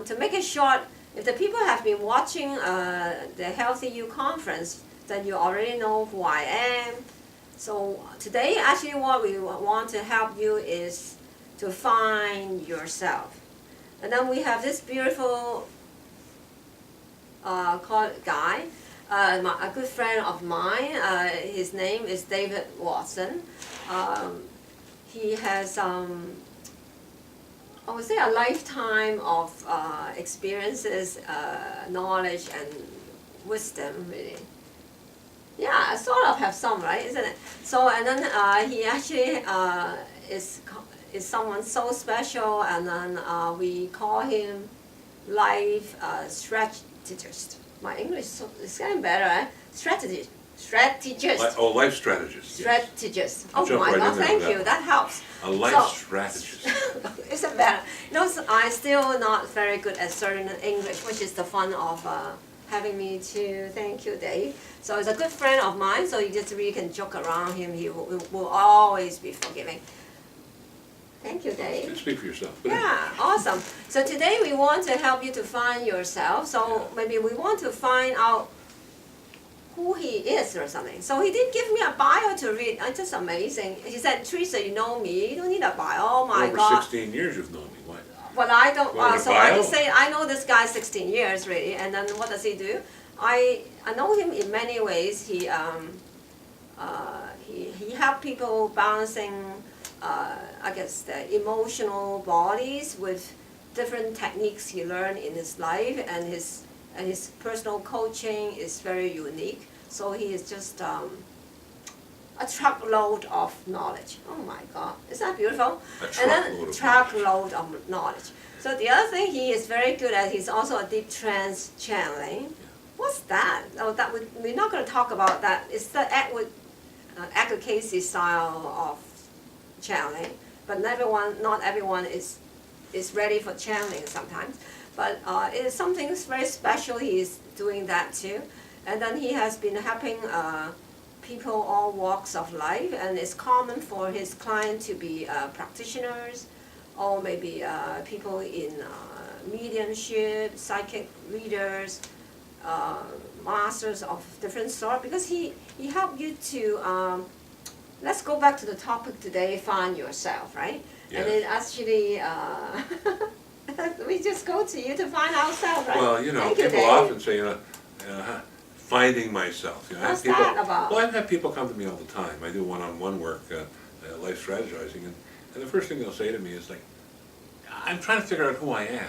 to make it short, if the people have been watching the Healthy You conference, then you already know who I am. So today, actually, what we want to help you is to find yourself. And then we have this beautiful guy, a good friend of mine. His name is David Watson. He has, I would say, a lifetime of experiences, knowledge, and wisdom, really. Yeah, I sort of have some, right? Isn't it? So, and then he actually is someone so special, and then we call him life strategist. My English is getting better, eh? Strategist. Life strategist. Strategist. Yes. Oh my God, thank you. That helps. A life strategist. Isn't better. You know, I'm still not very good at certain English, which is the fun of having me too. Thank you, Dave. So he's a good friend of mine, so you just really can joke around him. He will always be forgiving. Thank you, Dave. Speak for yourself. Yeah, awesome. So today we want to help you to find yourself. So maybe we want to find out who he is or something. So he did give me a bio to read. It's just amazing. He said, Teresa, you know me. You don't need a bio. Oh my God. Over 16 years you've known me. Why? Well, I don't. So I bio? just say I know this guy 16 years really. And then what does he do? I know him in many ways. He helped people balancing, I guess, the emotional bodies with different techniques he learned in his life, and his personal coaching is very unique. So he is just a truckload of knowledge. Oh my God, is that beautiful? Truckload of knowledge. So the other thing he is very good at, he's also a deep trance channeling. What's that? Oh, we're not going to talk about that. It's the Edward Casey style of channeling, but not everyone is ready for channeling sometimes. But it is something very special. He is doing that too, and then he has been helping people all walks of life, and it's common for his clients to be practitioners, or maybe people in mediumship, psychic readers, masters of different sort, because he helped you to, let's go back to the topic today, find yourself, right? Yes. And it actually, we just go to you to find ourselves, right? Well, people often say, finding myself. What's that about? Well, I've had people come to me all the time. I do one-on-one work, life strategizing, and the first thing they'll say to me is like, I'm trying to figure out who I am.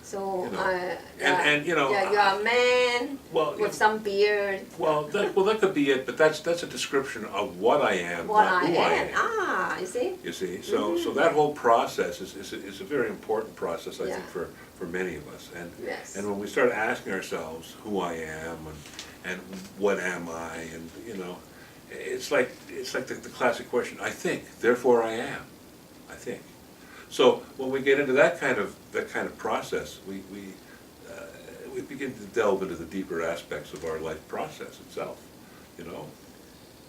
So, you're a man with some beard. Well, that could be it, but that's a description of what I am, not who I am. Ah, you see? You see, so that whole process is a very important process, I think, for many of us. And when we start asking ourselves who I am and what am I, and it's like the classic question, I think, therefore I am. I think. So when we get into that kind of process, we begin to delve into the deeper aspects of our life process itself.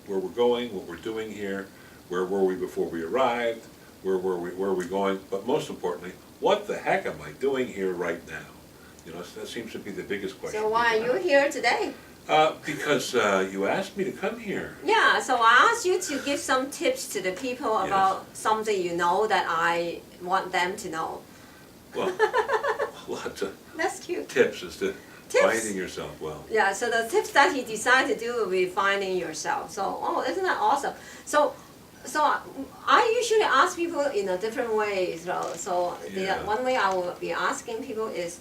Where we're going, what we're doing here, where were we before we arrived, where are we going, but most importantly, what the heck am I doing here right now? That seems to be the biggest question. So why are you here today? Because you asked me to come here. Yeah, so I asked you to give some tips to the people about something you know that I want them to know. Well, lots of That's cute. tips as to finding yourself well. Yeah, so the tips that he decided to do will be finding yourself. So, isn't that awesome? So I usually ask people in a different way. So the one way I will be asking people is,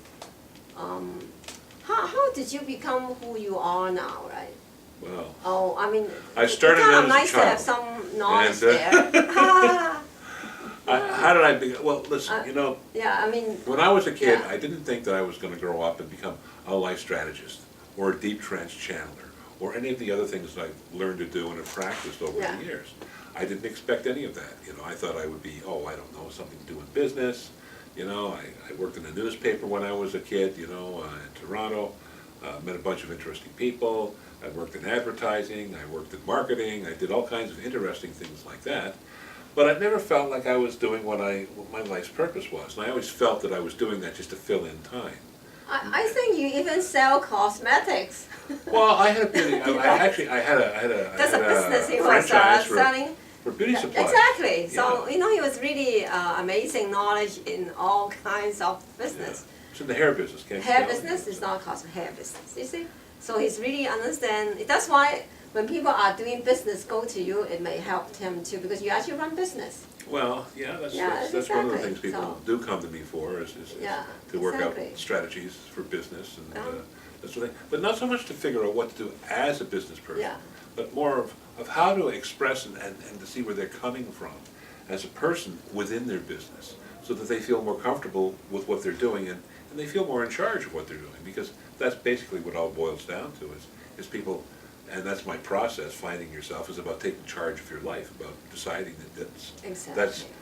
how did you become who you are now, right? Well, I it's started kind out of as nice a to have child. some knowledge there. How did I begin? Well, listen, when I was a kid, I didn't think that I was going to grow up and become a life strategist or a deep trance channeler or any of the other things that I've learned to do and have practiced over the years. I didn't expect any of that. I thought I would be, I don't know, something to do in business. I worked in a newspaper when I was a kid, in Toronto, met a bunch of interesting people. I worked in advertising, I worked in marketing, I did all kinds of interesting things like that. But I never felt like I was doing what my life's purpose was. And I always felt that I was doing that just to fill in time. I think you even sell cosmetics. Well, I had a beauty. I had That's a business he was franchise selling. for beauty supplies. Exactly. Yeah. So he was really amazing knowledge in all kinds of business. Yeah. It's in the hair business. Hair business is not hair business. You see, so he's really understand. That's why when people are doing business, go to you. It may help them too because you actually run business. Well, yeah, that's exactly. one of the things people do come to me for is to work out strategies for business and that sort of thing. But not so much to figure out what to do as a business person, but more of how to express and to see where they're coming from as a person within their business so that they feel more comfortable with what they're doing and they feel more in charge of what they're doing because that's basically what all boils down to is people. And that's my process. Finding yourself is about taking charge of your life, about deciding that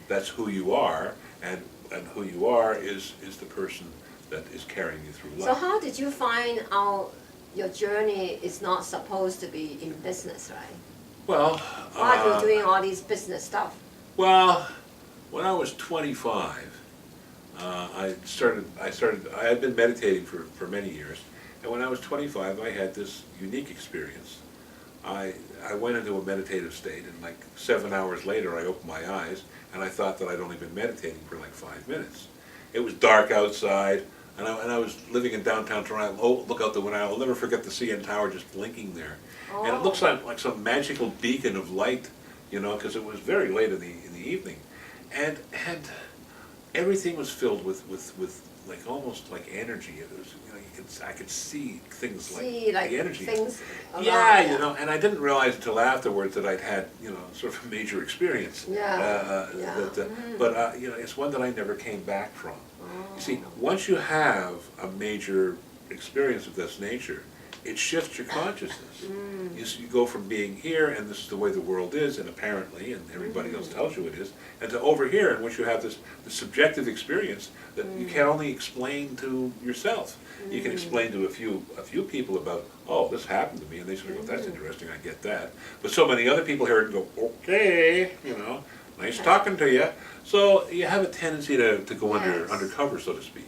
that's who you are, and who you are is the person that is carrying you through life. So how did you find out your journey is not supposed to be in business, right? Well, why are you doing all these business stuff? Well, when I was 25, I had been meditating for many years. And when I was 25, I had this unique experience. I went into a meditative state, and like 7 hours later, I opened my eyes, and I thought that I'd only been meditating for like 5 minutes. It was dark outside, and I was living in downtown Toronto. Oh, look out the window! I'll never forget the CN Tower just blinking there, and it looks like some magical beacon of light, because it was very late in the evening, and everything was filled with like almost like energy. It was, I could see things like the energy. Things around, and I didn't realize until afterwards that I'd had, sort of a major experience. But it's one that I never came back from. You see, once you have a major experience of this nature, it shifts your consciousness. You go from being here, and this is the way the world is, and apparently, and everybody else tells you it is, and to over here, in which you have this subjective experience that you can only explain to yourself. You can explain to a few people about, oh, this happened to me, and they sort of go, that's interesting, I get that. But so many other people hear it and go, okay, nice talking to you. So you have a tendency to go undercover, so to speak.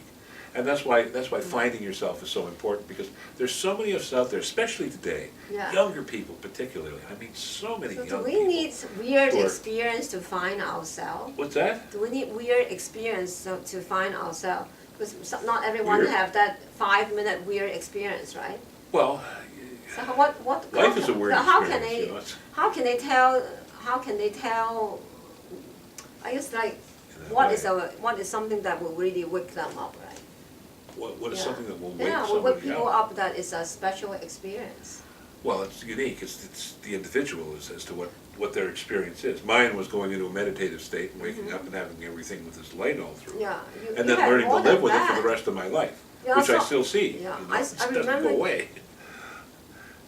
And that's why finding yourself is so important, because there's so many of us out there, especially today, younger people particularly. I mean, so many young people. Do we need weird experience to find ourselves? What's that? Do we need weird experience to find ourselves? Because not everyone have that 5-minute weird experience, right? Well, so what life is a weird experience. How can they tell? I guess like what is something that will really wake them up, right? What is something that will wake wake people up that is a special experience? Well, it's unique. It's the individual as to what their experience is. Mine was going into a meditative state and waking up and having everything with this light all through. And then learning to live with it for the rest of my life, which I still see. I doesn't remember. go away.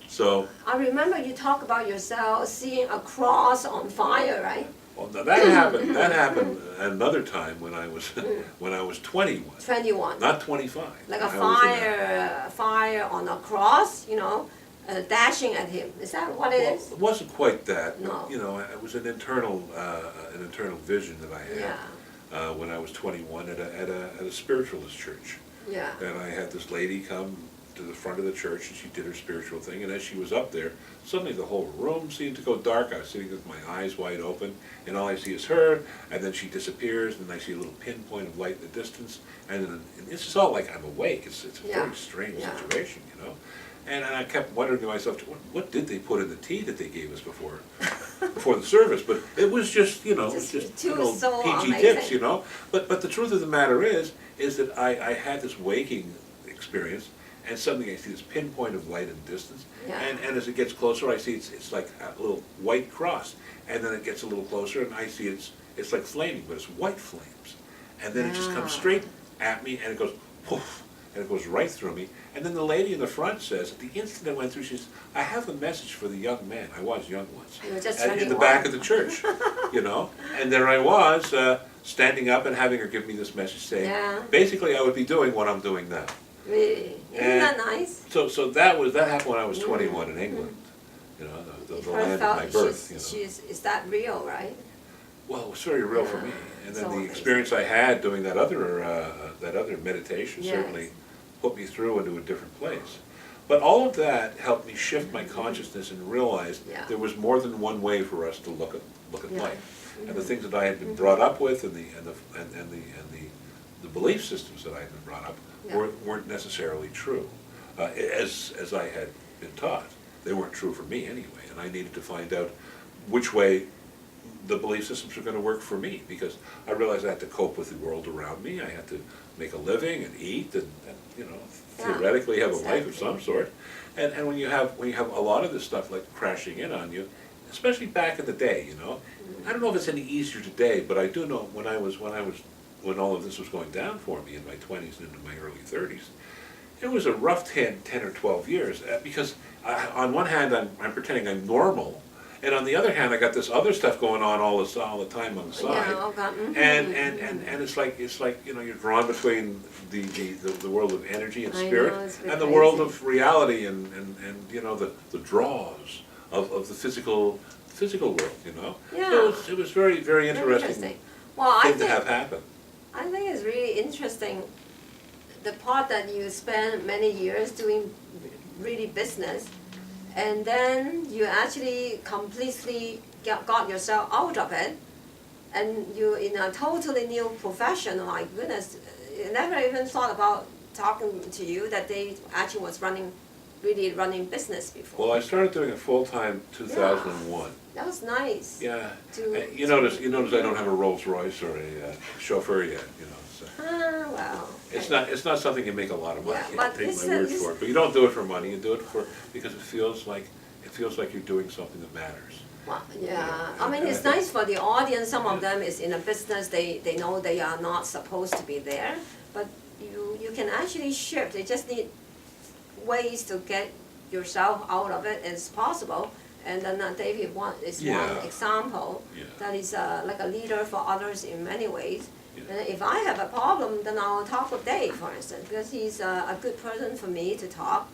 So. I remember you talk about yourself seeing a cross on fire, right? Well, now that happened. That happened another time when I was 21. 21. Not 25. Like a fire on a cross, dashing at him. Is that what it is? It wasn't quite that. No. It was an internal vision that I had when I was 21 at a spiritualist church. Yeah. And I had this lady come to the front of the church, and she did her spiritual thing, and as she was up there, suddenly the whole room seemed to go dark. I was sitting with my eyes wide open, and all I see is her, and then she disappears, and I see a little pinpoint of light in the distance, and it's all like I'm awake. It's a very strange situation, And I kept wondering to myself, what did they put in the tea that they gave us before the service? But it was just, so PG amazing. tips, But the truth of the matter is that I had this waking experience, and suddenly I see this pinpoint of light in the distance, and as it gets closer, I see it's like a little white cross, and then it gets a little closer, and I see it's like flaming, but it's white flames, and then it just comes straight at me, and it goes poof, and it goes right through me, and then the lady in the front says, at the instant it went through, she says, I have a message for the young man. I was young once. You were just in the back of the church, and there I was, standing up and having her give me this message saying, basically I would be doing what I'm doing now. Really? Isn't that nice? So that happened when I was 21 in England, the land of my birth. Is that real, right? Well, it was very real for me, and then So the amazing. experience I had doing that other meditation Yes. certainly put me through into a different place. But all of that helped me shift my consciousness and realize Yeah. there was more than one way for us to look at Yeah. life, and the things that I had been brought up with, and the belief systems that I had been brought up Yeah. weren't necessarily true, as I had been taught. They weren't true for me anyway, and I needed to find out which way the belief systems were going to work for me, because I realized I had to cope with the world around me. I had to make a living and eat, and theoretically have a life of some sort. And when you have a lot of this stuff like crashing in on you, especially back in the day, I don't know if it's any easier today, but I do know when all of this was going down for me in my 20s and into my early 30s, it was a rough 10 or 12 years, because on one hand I'm pretending I'm normal, and on the other hand I got this other stuff going on all the time on the side. Yeah, okay. And it's like you're drawn between the world of energy and I know, spirit it's a bit and the world crazy. of reality and the draws of the physical world. Yeah. So it was very, very Very interesting Well, thing to have happen. I think it's really interesting, the part that you spend many years doing really business, and then you actually completely got yourself out of it, and you're in a totally new profession. My goodness, I never even thought about talking to you that they actually was really running business before. Well, I started doing it full-time 2001. That was nice. Yeah. To- You notice I don't have a Rolls Royce or a chauffeur yet, so. Well. It's not something you make a lot of money. Yeah, I'll but take this my word is- for it. But you don't do it for money. You do it because it feels like you're doing something that matters. Well, yeah, Yeah, I mean, and it's I think- nice for the audience, some of Yeah. them is in a business, they know they are not supposed to be there, but you can actually shift, they just need ways to get yourself out of it as possible. And then David is one Yeah. example, Yeah. that is like a leader for others in many ways. Yeah. And if I have a problem, then I'll talk with Dave, for instance, because he's a good person for me to talk,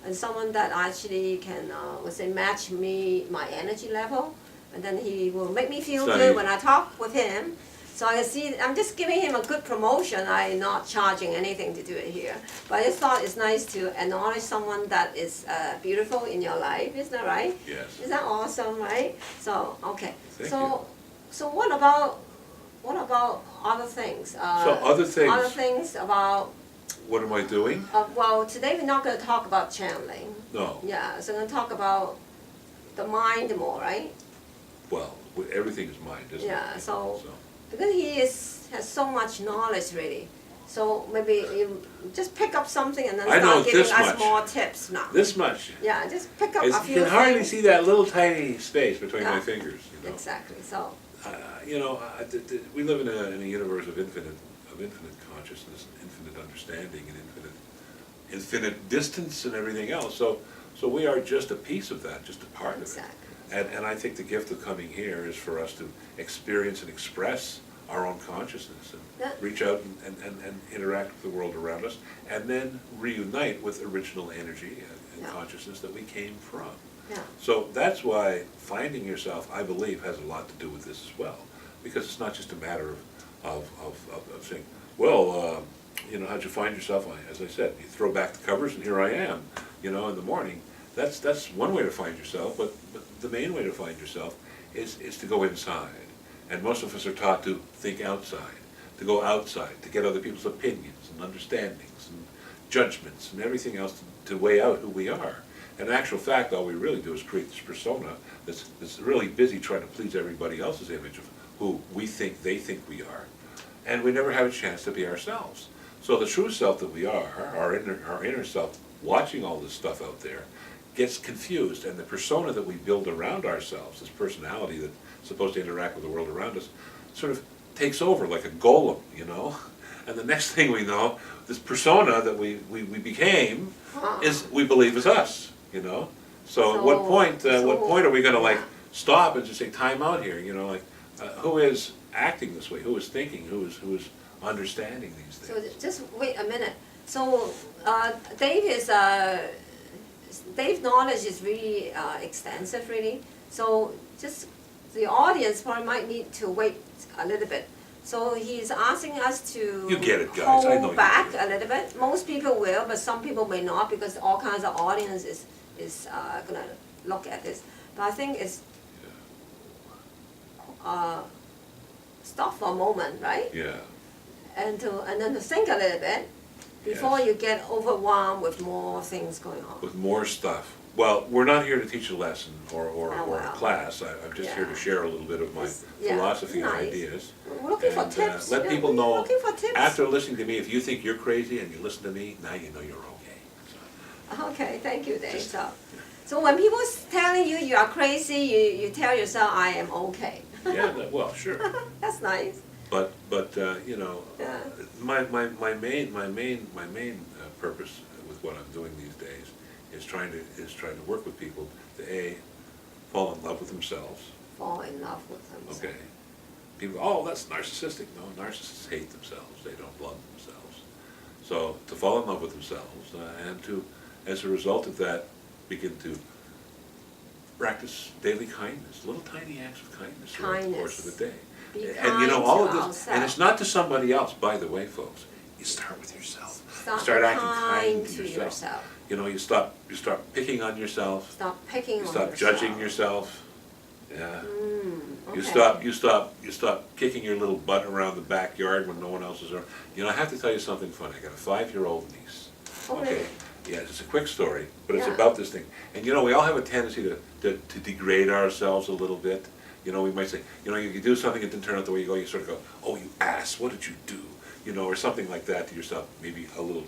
and someone that actually can, let's say, match my energy level, and then he will make me feel So good you- when I talk with him. So I see, I'm just giving him a good promotion. I'm not charging anything to do it here, but I just thought it's nice to acknowledge someone that is beautiful in your life. Isn't that right? Yes. Is that awesome, right? So okay. Thank so you. so what about other things? Other things. Other things about. What am I doing? Well, today we're not going to talk about channeling. No. Yeah, so we're going to talk about the mind more, right? Well, everything is mind, isn't it? Yeah, so because he has so much knowledge really, so maybe you just pick up something and then I know start giving this us much. more tips now. This much. Yeah, just pick up a You few can hardly things. see that little tiny space between my Yeah. fingers. Exactly. So We live in a universe of infinite consciousness, infinite understanding, and infinite distance, and everything else. So we are just a piece of that, just a part of exactly. it. And I think the gift of coming here is for us to experience and express our own consciousness and Yeah. reach out and interact with the world around us, and then reunite with original energy and Yeah. consciousness that we came from. Yeah. So that's why finding yourself, I believe, has a lot to do with this as well. Because it's not just a matter of saying, well, how'd you find yourself? As I said, you throw back the covers and here I am, in the morning. That's one way to find yourself, but the main way to find yourself is to go inside. And most of us are taught to think outside, to go outside, to get other people's opinions and understandings and judgments and everything else to weigh out who we are. And in actual fact, all we really do is create this persona that's really busy trying to please everybody else's image of who we think they think we are. And we never have a chance to be ourselves. So the true self that we are, our inner self, watching all this stuff out there, gets confused, and the persona that we build around ourselves, this personality that's supposed to interact with the world around us, sort of takes over like a golem, And the next thing we know, this persona that we became we believe is us, So at what point are we going to stop and just say time out here, who is acting this way, who is thinking, who is understanding these things? So just wait a minute. So Dave's knowledge is really extensive, really. So just the audience probably might need to wait a little bit. So he's asking us to You get it, guys. I know hold you back get it. a little bit. Most people will, but some people may not because all kinds of audience is gonna look at this. But I think it's stop for a moment, right? Yeah. And then to think a little bit before Yes. you get overwhelmed with more things going on. With more stuff. Well, we're not here to teach a lesson or well. a class. I'm just here to share a little bit of my philosophy and nice. ideas. We're looking for And, tips. let people know, looking for tips. after listening to me, if you think you're crazy and you listen to me, now you know you're okay. Okay, thank you, Dave. So when people telling you you are crazy, you tell yourself I am okay. Yeah, well, sure. That's nice. But you know, my main purpose with what I'm doing these days is trying to work with people to fall in love with themselves. Fall in love with themselves. Okay. People go, oh, that's narcissistic. No, narcissists hate themselves. They don't love themselves. So to fall in love with themselves and to, as a result of that, begin to practice daily kindness, little tiny acts of kindness throughout the course of the day. Be And you know, kind all to of this, ourselves. and it's not to somebody else, by the way, folks. You start with yourself. Start acting kind kind to yourself. You know, you start picking on yourself. Stop picking You on stop yourself. judging yourself. Yeah. Okay. You stop kicking your little butt around the backyard when no one else is around. You know, I have to tell you something funny. I got a 5-year-old niece. Oh, really? Yeah, it's a quick story, but it's Yeah. about this thing. And you know, we all have a tendency to degrade ourselves a little bit. You know, we might say, you know, you do something, it didn't turn out the way you go, you sort of go, oh, you ass, what did you do? You know, or something like that to yourself, maybe a little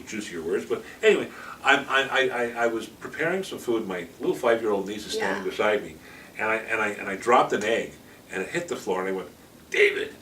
juicier words. But anyway, I was preparing some food. My little 5-year-old niece is standing beside me, and I dropped an egg, and it hit the floor, and I went, David,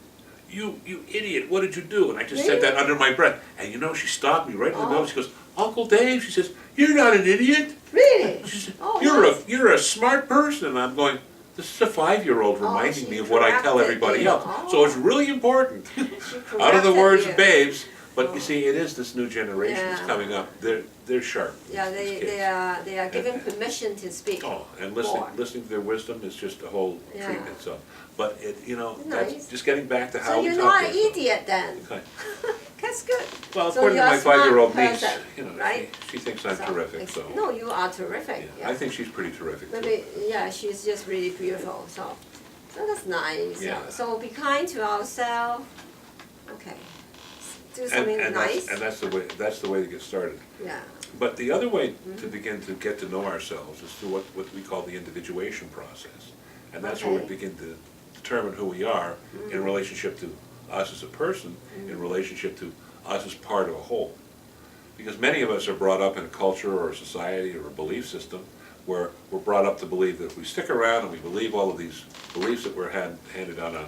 you idiot, what did you do? And I just said that under my breath. And you know, she stopped me right in the middle. She goes, Uncle Dave, she says, you're not an idiot. Really? She said, Oh, you're a smart person. And I'm going, this is a 5-year-old reminding she me of what I tell corrected everybody you. else. So it's really important. She Out of the corrected words you. of babes. But you see, it is this new generation that's Yeah. coming up. They're sharp. Yeah, these kids. they are given permission to speak. Oh, and more. listening to their wisdom is just a whole treat in itself. But it, you know, Nice. that's just getting back to how So we you're talk not to an ourselves. idiot then. Okay. That's good. Well, So according to you're my a smart 5-year-old niece, person, you know, right? she thinks I'm terrific. So No, you are terrific. yeah, Yeah. I think she's pretty terrific. Too. Maybe, yeah, she's just really beautiful. So that's nice. Yeah. So be kind to ourselves. Okay. Do something and nice. that's the way to get started. Yeah. But the other way to begin to get to know ourselves is through what we call the individuation process. And that's where we begin to determine who we are in relationship to us as a person, in relationship to us as part of a whole. Because many of us are brought up in a culture or a society or a belief system where we're brought up to believe that if we stick around and we believe all of these beliefs that were handed on a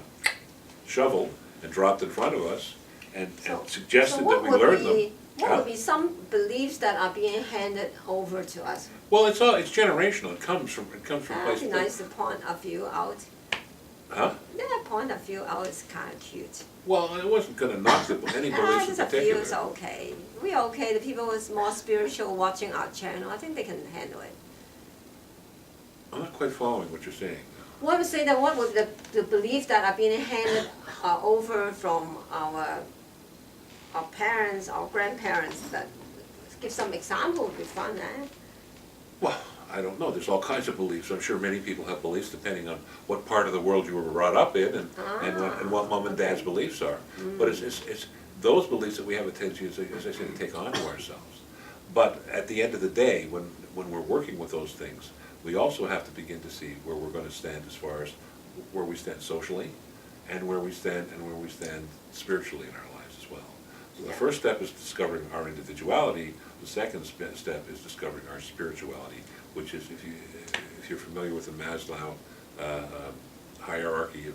shovel and dropped in front of us and suggested that we learn them. What would be some beliefs that are being handed over to us? Well, it's generational. It comes from place to That'd place. be nice to point a few out. Huh? Yeah, point a few out is kind of cute. Well, I wasn't going to knock any beliefs in Just a few particular. is okay. We're okay. The people who's more spiritual watching our channel, I think they can handle it. I'm not quite following what you're saying. What would say that what would the beliefs that are being handed over from our parents, our grandparents, that give some example would be fun, eh? Well, I don't know. There's all kinds of beliefs. I'm sure many people have beliefs depending on what part of the world you were brought up in and what mom and dad's beliefs are. But it's those beliefs that we have a tendency, as I say, to take on to ourselves. But at the end of the day, when we're working with those things, we also have to begin to see where we're going to stand as far as where we stand socially and where we stand spiritually in our lives as well. So the first step is discovering our individuality. The second step is discovering our spirituality, which is, if you're familiar with the Maslow hierarchy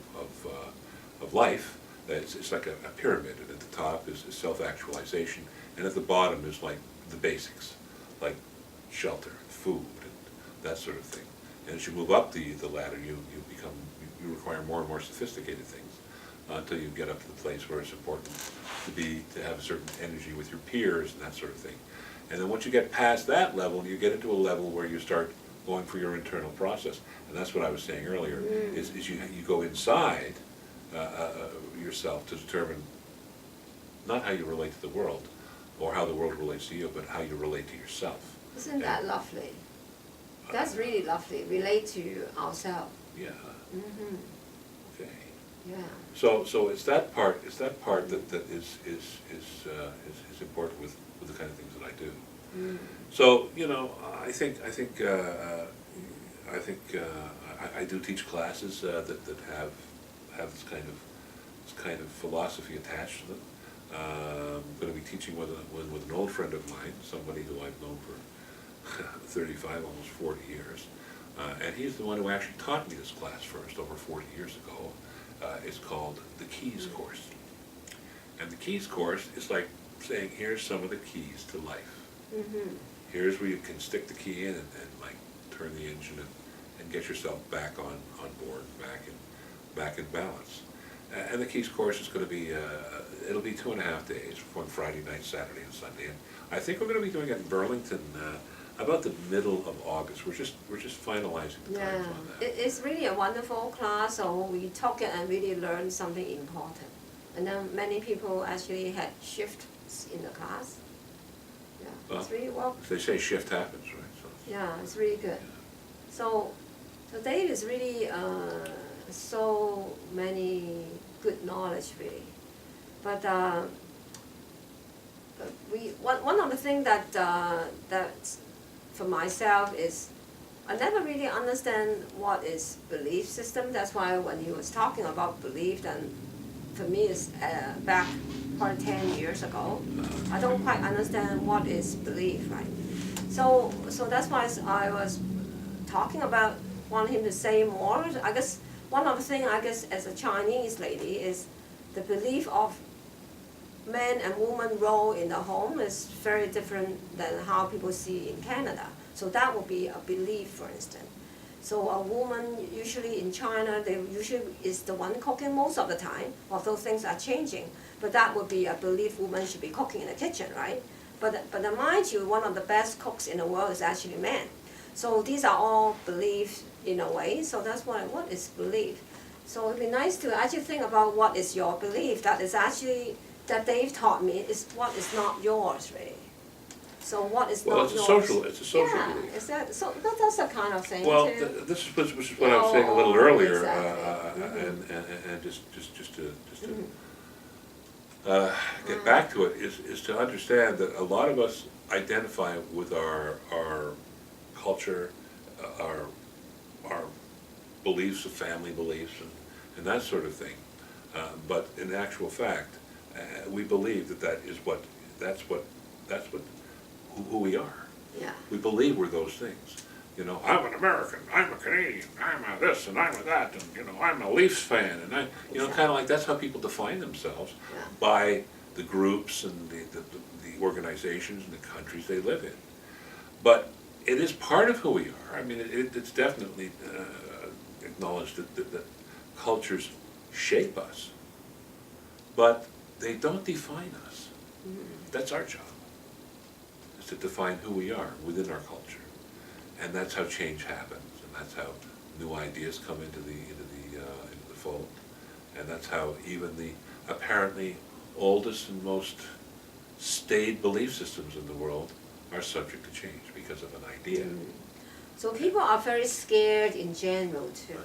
of life, it's like a pyramid, and at the top is self-actualization, and at the bottom is like the basics, like shelter, food, and that sort of thing. And as you move up the ladder, you require more and more sophisticated things until you get up to the place where it's important to have a certain energy with your peers and that sort of thing. And then once you get past that level, you get into a level where you start going for your internal process. And that's what I was saying earlier, is you go inside yourself to determine not how you relate to the world or how the world relates to you, but how you relate to yourself. Isn't that lovely? That's really lovely. Relate to ourselves. Yeah. Okay. Yeah. So it's that part. It's that part that is important with the kind of things that I do. So I think I do teach classes that have this kind of philosophy attached to them. I'm going to be teaching with an old friend of mine, somebody who I've known for 35, almost 40 years. And he's the one who actually taught me this class first, over 40 years ago. It's called the Keys Course. And the Keys Course is like saying, here's some of the keys to life. Here's where you can stick the key in and like turn the engine and get yourself back on board, back in balance. And the Keys Course is going to be, it'll be 2.5 days, one Friday night, Saturday, and Sunday. And I think we're going to be doing it in Burlington about the middle of August. We're just finalizing the times on that. It's really a wonderful class, so we talk it and really learn something important. And then many people actually had shifts in the class. Yeah, well, it's really well. They say shift happens, right? So, yeah, it's really good. So Dave is really so many good knowledge, really. But one of the things that for myself is I never really understand what is belief system. That's why when he was talking about belief, then for me it's back probably 10 years ago. I don't quite understand what is belief, right? So that's why I was talking about wanting him to say more. I guess one of the things, as a Chinese lady, is the belief of man and woman role in the home is very different than how people see in Canada. So that would be a belief, for instance. So a woman usually in China, they usually is the one cooking most of the time, although things are changing. But that would be a belief woman should be cooking in the kitchen, right? But mind you, one of the best cooks in the world is actually man. So these are all beliefs in a way. So that's why, what is belief? So it'd be nice to actually think about what is your belief. That is actually, that Dave taught me, is what is not yours, really. So what is not yours? It's a social belief. Is that, so that's the kind of thing well, too. This is what I was saying a little earlier, exactly. and just to get back to it, is to understand that a lot of us identify with our culture, our beliefs, of family beliefs, and that sort of thing. But in actual fact, we believe that's who we are. Yeah. We believe we're those things. I'm an American, I'm a Canadian, I'm a this and I'm a that, and I'm a Leafs fan, and kind of like that's how people define themselves by the groups and the organizations and the countries they live in. But it is part of who we are. I mean, it's definitely acknowledged that cultures shape us, but they don't define us. That's our job, is to define who we are within our culture. And that's how change happens, and that's how new ideas come into the fold, and that's how even the apparently oldest and most staid belief systems in the world are subject to change because of an idea. So people are very scared in general too.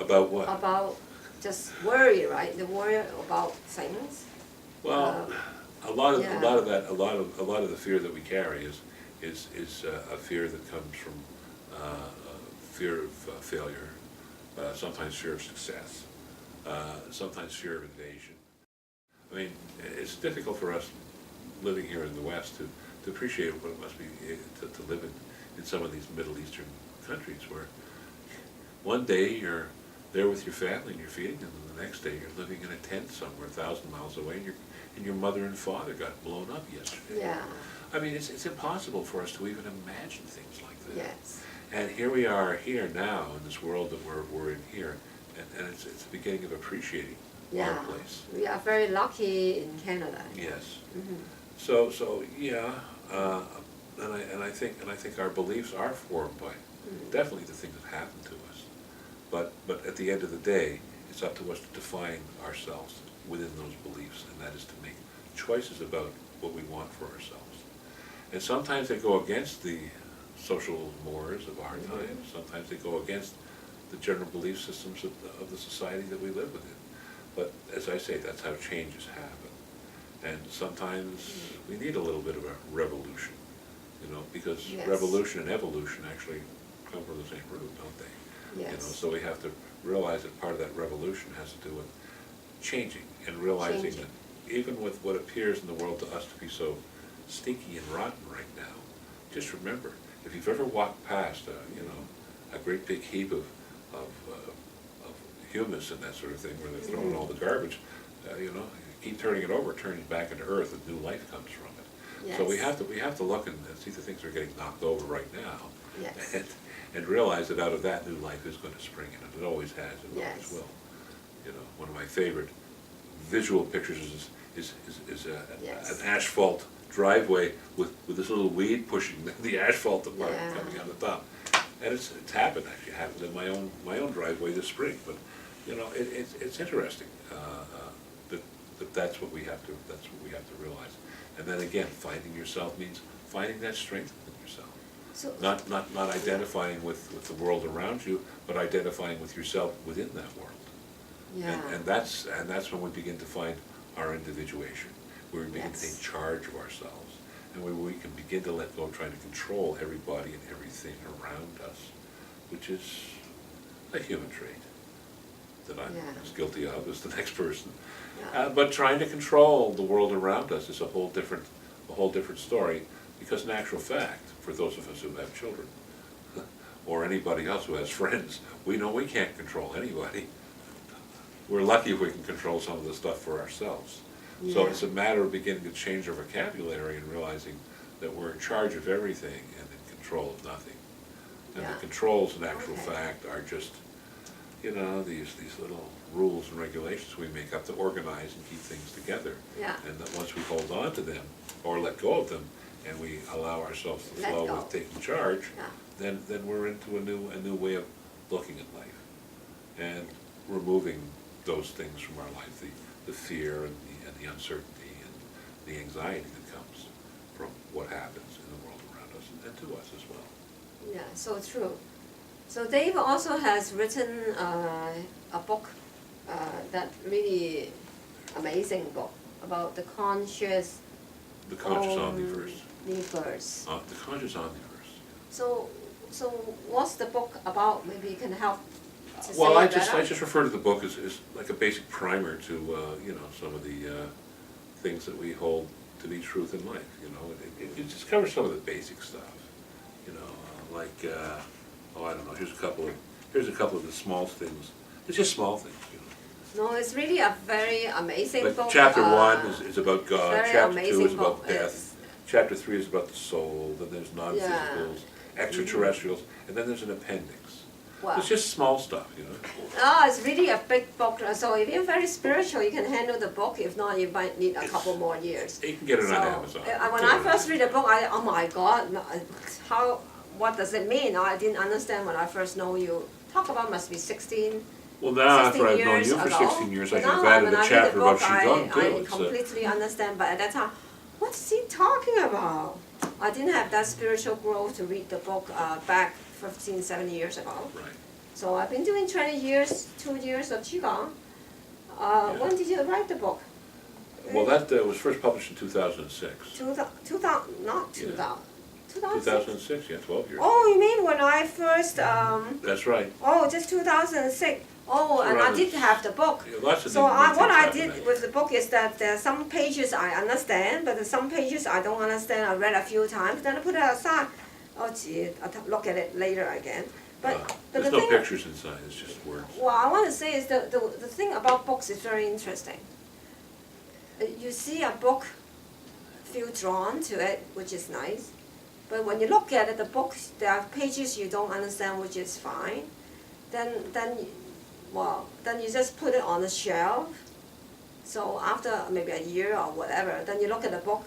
About what? About just worry, right? The worry about things. Well, a lot of the fear that we carry is a fear that comes from fear of failure, sometimes fear of success, sometimes fear of invasion. I mean, it's difficult for us living here in the West to appreciate what it must be to live in some of these Middle Eastern countries where one day you're there with your family and you're feeding them, and the next day you're living in a tent somewhere 1,000 miles away, and your mother and father got blown up yesterday. Yeah. I mean, it's impossible for us to even imagine things like that. Yes. And here we are here now in this world that we're in here, and it's the beginning of appreciating our place. We are very lucky in Canada. Yes. So yeah, and I think our beliefs are formed by definitely the things that happen to us. But at the end of the day, it's up to us to define ourselves within those beliefs, and that is to make choices about what we want for ourselves. And sometimes they go against the social mores of our time. Sometimes they go against the general belief systems of the society that we live within. But as I say, that's how changes happen. And sometimes we need a little bit of a revolution, you know, because revolution and evolution actually come from the same root, don't they? Yes. You know, so we have to realize that part of that revolution has to do with changing and realizing that even with what appears in the world to us to be so stinky and rotten right now, just remember, if you've ever walked past a great big heap of humus and that sort of thing where they're throwing all the garbage, you keep turning it over, turning it back into earth, and new life comes from it. Yes. So we have to look and see the things that are getting knocked over right now, and realize that out of that new life is going to spring in, and it always has, it always will. You know, one of my favorite visual pictures is an asphalt driveway with this little weed pushing the asphalt apart coming on the top. And it's happened, actually. It happened in my own driveway this spring. But you know, it's interesting that that's what we have to realize. And then again, finding yourself means finding that strength within yourself. So, not identifying with the world around you, but identifying with yourself within that world. Yeah. And that's when we begin to find our individuation, where we begin to take charge of ourselves, and where we can begin to let go of trying to control everybody and everything around us, which is a human trait that I'm as guilty of as the next person. Yeah. But trying to control the world around us is a whole different story, because in actual fact, for those of us who have children, or anybody else who has friends, we know we can't control anybody. We're lucky if we can control some of the stuff for ourselves. Yeah. So it's a matter of beginning to change our vocabulary and realizing that we're in charge of everything and in control of nothing. And the controls, in actual fact, are just, you know, these little rules and regulations we make up to organize and keep things together. Yeah. And that once we hold on to them or let go of them, and we allow ourselves to flow with taking charge, then we're into a new way of looking at life and removing those things from our life, the fear and the uncertainty and the anxiety that comes from what happens in the world around us and to us as well. Yeah, so true. So Dave also has written a book, that really amazing book about the conscious omniverse. The conscious omniverse. So what's the book about? Maybe you can help. Well, I just refer to the book as like a basic primer to you know, some of the things that we hold to be truth in life. You know, it just covers some of the basic stuff. You know, like I don't know. Here's a couple of the small things. It's just small things. You know. No, it's really a very amazing book. Chapter 1 is about God. Chapter 2 is about book. death. Chapter 3 is about the soul. Then there's non-physicals, extraterrestrials, and then there's an appendix. Wow. It's just small stuff, you know. Oh, it's really a big book. So if you're very spiritual, you can handle the book. If not, you might need a couple more years. You can get it on Amazon. When I first read the book, oh my God, what does it mean? I didn't understand when I first know you. Talk about must be 16. Well, now after I've known you for 16 years, I can have added a chapter about Qi Gong too. I completely understand, but at that time, what's he talking about? I didn't have that spiritual growth to read the book back 15, 17 years ago. Right. So I've been doing 20 years, 2 years of Qi Gong. When did you write the book? Well, that was first published in 2006. 2006, yeah, 12 years. Oh, you mean when I first... That's right. Oh, just 2006. Oh, and I did have the book. Yeah, lots of so what I did with the book is that there are some pages I understand, but some pages I don't understand. I read a few times, then I put it aside. Oh, gee, I'll look at it later again. But there's no pictures inside, it's just words. Well, I want to say is the thing about books is very interesting. You see a book, feel drawn to it, which is nice. But when you look at it, the book, there are pages you don't understand, which is fine. Then you just put it on the shelf. So after maybe a year or whatever, then you look at the book.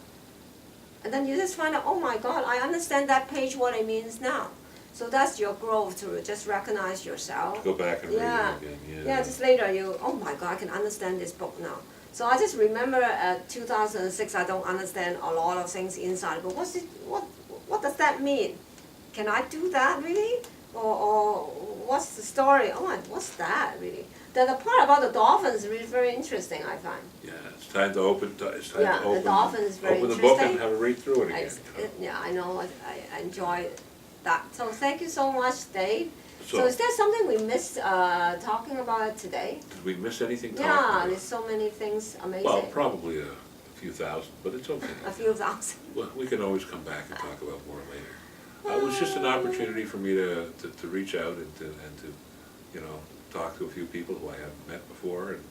And then you just find out, oh my God, I understand that page, what it means now. So that's your growth to just recognize yourself. Go back and read it again. Yeah, just later you, oh my God, I can understand this book now. So I just remember 2006, I don't understand a lot of things inside, but what does that mean? Can I do that really? Or what's the story? Oh, what's that really? The part about the dolphins is really very interesting, I find. Yeah, it's time to open. The dolphin is very open interesting. the book and have a read through it again. Yeah, I know. I enjoy that. So thank you so much, Dave. So is there something we missed talking about today? Did we miss anything talking Yeah, about? there's so many things amazing. Well, probably a few thousand, but it's okay. A few thousand. Well, we can always come back and talk about more later. It was just an opportunity for me to reach out and to talk to a few people who I haven't met before, and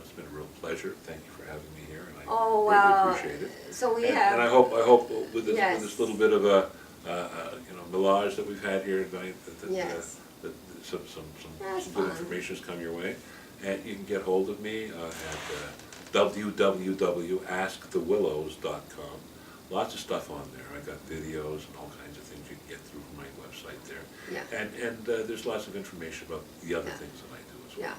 it's been a real pleasure. Thank you for having me here, and I really appreciate it. So we And I hope with this little bit of a melange that we've had here tonight that some good information has come your way, and you can get hold of me at www.askthewillows.com. Lots of stuff on there. I got videos and all kinds of things you can get through from my website there. Yeah. And there's lots of information about the other things that I do as well. Yeah.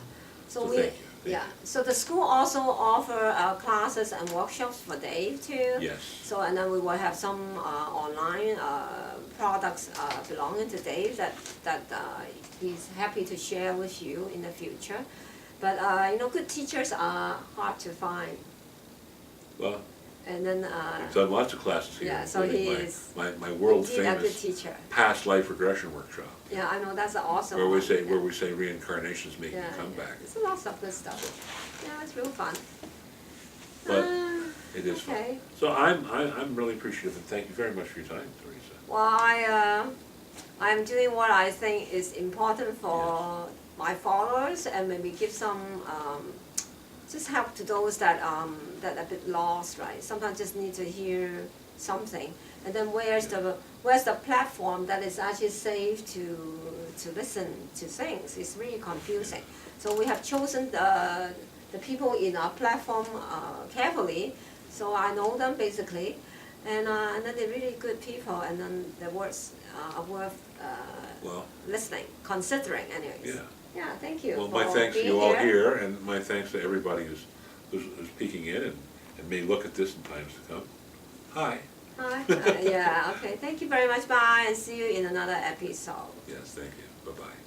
So thank you. So the school also offer classes and workshops for Dave too. Yes. So and then we will have some online products belonging to Dave that he's happy to share with you in the future. But good teachers are hard to find. Well. And then I've done lots of classes here. Yeah, so he is my world famous teacher. Past life regression workshop. Yeah, I know, that's awesome. Where we say reincarnation is making a comeback. It's lots of good stuff. Yeah, it's real fun. But it is fun. So I'm really appreciative, and thank you very much for your time, Teresa. Well, I'm doing what I think is important for my followers, and maybe give some just help to those that are a bit lost, right? Sometimes just need to hear something, and then where's the platform that is actually safe to listen to things? It's really confusing. So we have chosen the people in our platform carefully. So I know them basically, and then they're really good people, and then their words are worth listening, considering, anyways. Yeah. Yeah, thank you. Well, my thanks to you all here, and my thanks to everybody who's peeking in and may look at this in times to come. Hi. Hi. Okay. Thank you very much. Bye, and see you in another episode. Yes, thank you. Bye-bye.